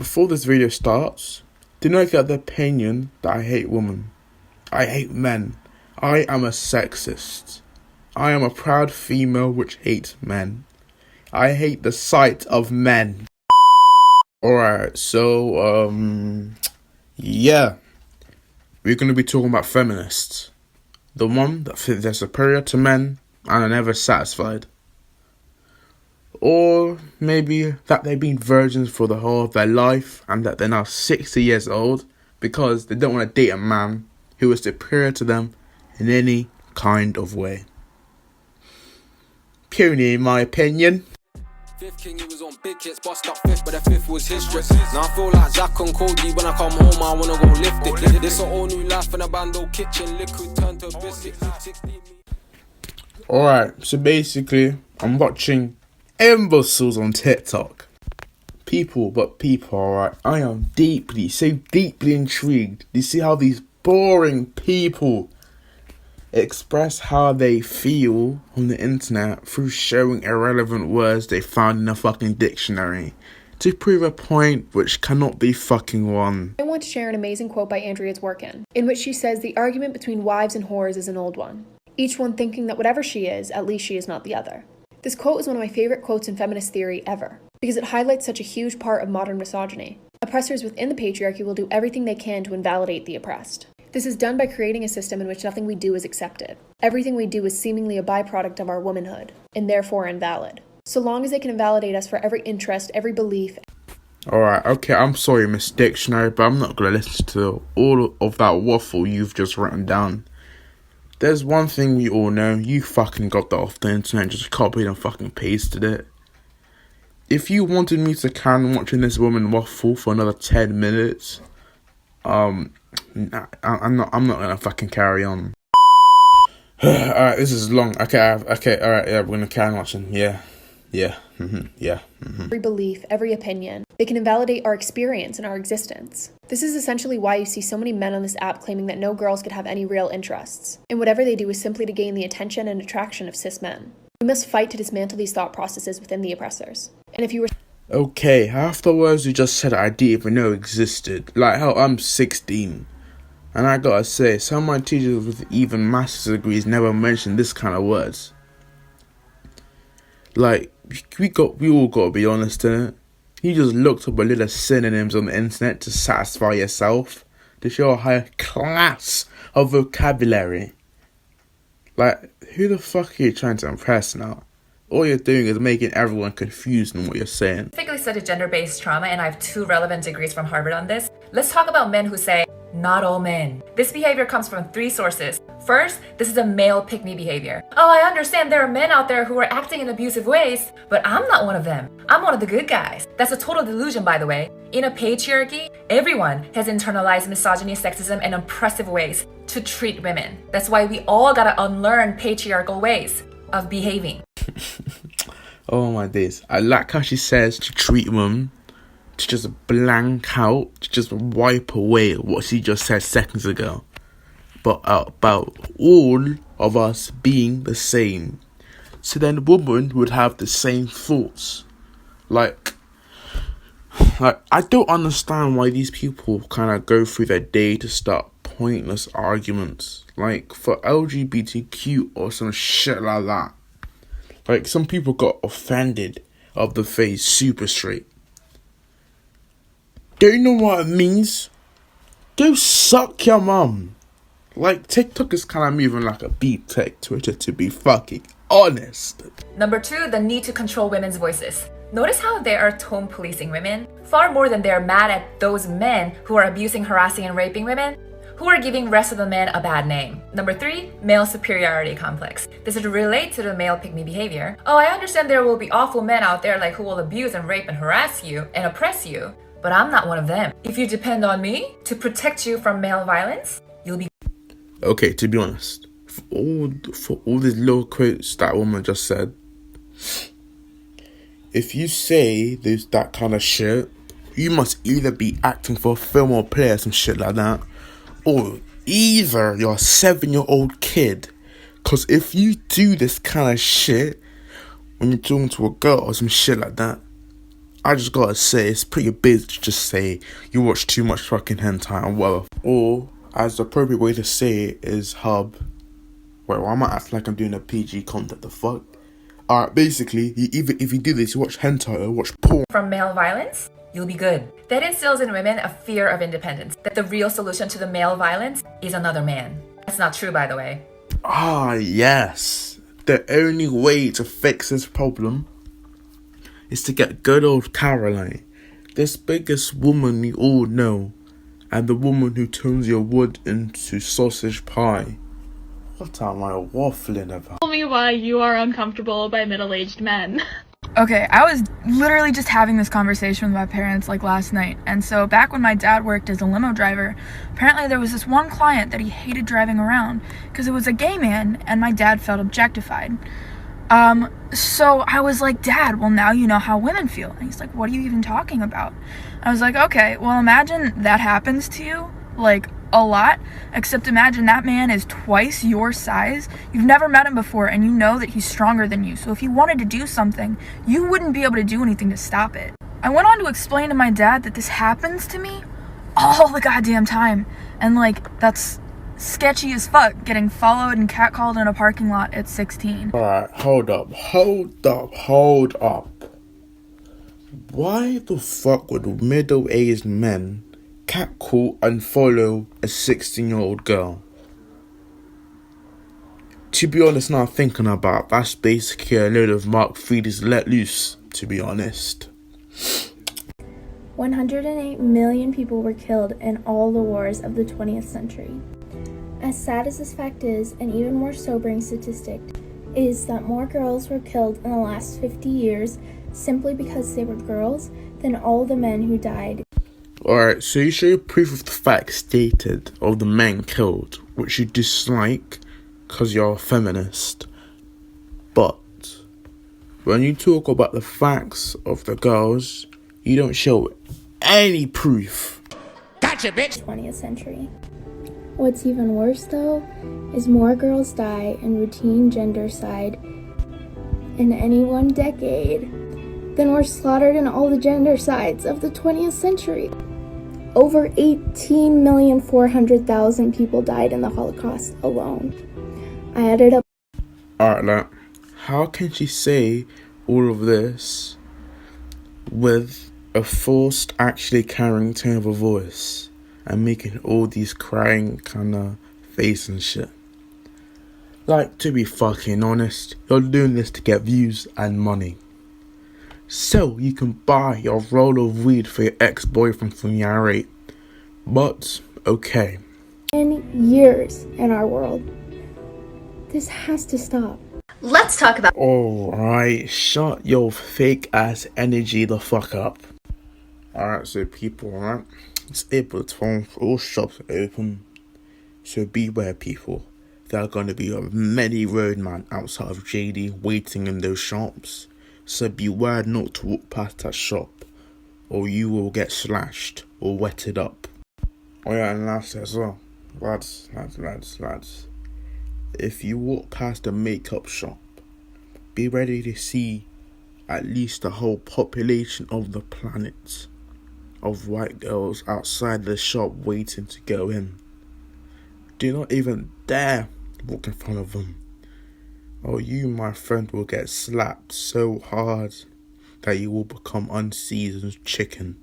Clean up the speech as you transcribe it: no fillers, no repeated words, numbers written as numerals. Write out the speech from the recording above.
before this video starts, do not get the opinion that I hate women. I hate men. I am a sexist. I am a proud female which hates men. I hate the sight of men. Alright, so, yeah. We're going to be talking about feminists. The one that think they're superior to men and are never satisfied. Or maybe that they've been virgins for the whole of their life and that they're now 60 years old because they don't want to date a man who is superior to them in any kind of way. Puny in my opinion. Fifth king, he was on big hits, bust up fifth, but the fifth was his trip. Now I feel like Zach and Cody when I come home, I wanna go lift it. This a all new life in a bando kitchen, liquid turned to biscuit. Alright, so basically, I'm watching imbeciles on TikTok. People, alright. I am so deeply intrigued. You see how these boring people express how they feel on the internet through showing irrelevant words they found in a fucking dictionary to prove a point which cannot be fucking won. I want to share an amazing quote by Andrea Dworkin, in which she says the argument between wives and whores is an old one, each one thinking that whatever she is, at least she is not the other. This quote is one of my favorite quotes in feminist theory ever, because it highlights such a huge part of modern misogyny. Oppressors within the patriarchy will do everything they can to invalidate the oppressed. This is done by creating a system in which nothing we do is accepted. Everything we do is seemingly a byproduct of our womanhood, and therefore invalid. So long as they can invalidate us for every interest, every belief. Alright, okay, I'm sorry, Miss Dictionary, but I'm not going to listen to all of that waffle you've just written down. There's one thing we all know, you fucking got that off the internet, just copied and fucking pasted it. If you wanted me to carry on watching this woman waffle for another 10 minutes, I'm not gonna fucking carry on. Alright, this is long. Okay, alright, yeah, we're gonna carry on watching. Yeah. Every belief, every opinion. They can invalidate our experience and our existence. This is essentially why you see so many men on this app claiming that no girls could have any real interests, and whatever they do is simply to gain the attention and attraction of cis men. We must fight to dismantle these thought processes within the oppressors. And if you were... Okay, half the words you just said I didn't even know existed. Like how I'm 16. And I gotta say, some of my teachers with even master's degrees never mentioned this kind of words. Like, we all gotta be honest in it. You just looked up a little synonyms on the internet to satisfy yourself, to show a higher class of vocabulary. Like, who the fuck are you trying to impress now? All you're doing is making everyone confused in what you're saying. I specifically studied gender-based trauma, and I have 2 relevant degrees from Harvard on this. Let's talk about men who say, not all men. This behavior comes from 3 sources. First, this is a male pick-me behavior. Oh, I understand there are men out there who are acting in abusive ways, but I'm not one of them. I'm one of the good guys. That's a total delusion, by the way. In a patriarchy, everyone has internalized misogyny, sexism, and oppressive ways to treat women. That's why we all gotta unlearn patriarchal ways of behaving. Oh my days. I like how she says to treat women, to just blank out, to just wipe away what she just said seconds ago. But about all of us being the same. So then the woman would have the same thoughts. Like I don't understand why these people kind of go through their day to start pointless arguments. Like for LGBTQ or some shit like that. Like, some people got offended of the phrase super straight. Do you know what it means? Go suck your mum. Like, TikTok is kind of moving like a B-Tech Twitter, to be fucking honest. Number 2, the need to control women's voices. Notice how they are tone policing women? Far more than they're mad at those men who are abusing, harassing, and raping women, who are giving rest of the men a bad name. Number 3, male superiority complex. This is related to the male pick-me behavior. Oh, I understand there will be awful men out there like who will abuse and rape and harass you and oppress you, but I'm not one of them. If you depend on me to protect you from male violence, you'll be... Okay, to be honest, for all these little quotes that woman just said, if you say there's that kind of shit, you must either be acting for a film or play or some shit like that, or either you're a 7-year-old kid. Because if you do this kind of shit when you're talking to a girl or some shit like that, I just gotta say, it's pretty big to just say you watch too much fucking hentai and whatever. Or, as the appropriate way to say it is hub. Wait, why am I acting like I'm doing a PG content? The fuck? Alright, basically, if you do this, you watch hentai or watch porn. From male violence, you'll be good. That instills in women a fear of independence, that the real solution to the male violence is another man. That's not true, by the way. Ah, yes. The only way to fix this problem is to get good old Caroline, this biggest woman we all know, and the woman who turns your wood into sausage pie. What am I waffling about? Tell me why you are uncomfortable by middle-aged men. Okay, I was literally just having this conversation with my parents like last night. And so back when my dad worked as a limo driver, apparently there was this one client that he hated driving around because it was a gay man and my dad felt objectified. So I was like, Dad, well, now you know how women feel. And he's like, what are you even talking about? I was like, okay, well, imagine that happens to you, like, a lot, except imagine that man is twice your size. You've never met him before, and you know that he's stronger than you. So if he wanted to do something, you wouldn't be able to do anything to stop it. I went on to explain to my dad that this happens to me all the goddamn time. And, like, that's sketchy as fuck, getting followed and catcalled in a parking lot at 16. Alright, hold up. Why the fuck would middle-aged men catcall and follow a 16-year-old girl? To be honest, now thinking about it, that's basically a load of Mark Feeder's let loose, to be honest. 108 million people were killed in all the wars of the 20th century. As sad as this fact is, an even more sobering statistic is that more girls were killed in the last 50 years simply because they were girls than all the men who died. Alright, so you show proof of the facts stated of the men killed, which you dislike because you're a feminist. But when you talk about the facts of the girls, you don't show any proof. Gotcha, bitch! 20th century. What's even worse, though, is more girls die in routine gendercide in any one decade than were slaughtered in all the gendercides of the 20th century. Over 18,400,000 people died in the Holocaust alone. I added up. Alright, like, how can she say all of this with a forced, actually carrying tone of a voice and making all these crying kind of face and shit? Like, to be fucking honest, you're doing this to get views and money, so you can buy your roll of weed for your ex-boyfriend from year 8. But, okay. 10 years in our world. This has to stop. Let's talk about. Alright, shut your fake ass energy the fuck up. Alright, so people, alright? It's April 12th, all shops are open. So beware, people. There are going to be many roadmen outside of JD waiting in those shops. So beware not to walk past that shop, or you will get slashed or wetted up. Oh yeah, and last as well, lads. If you walk past a makeup shop, be ready to see at least the whole population of the planet of white girls outside the shop waiting to go in. Do not even dare walk in front of them, or you, my friend, will get slapped so hard that you will become unseasoned chicken.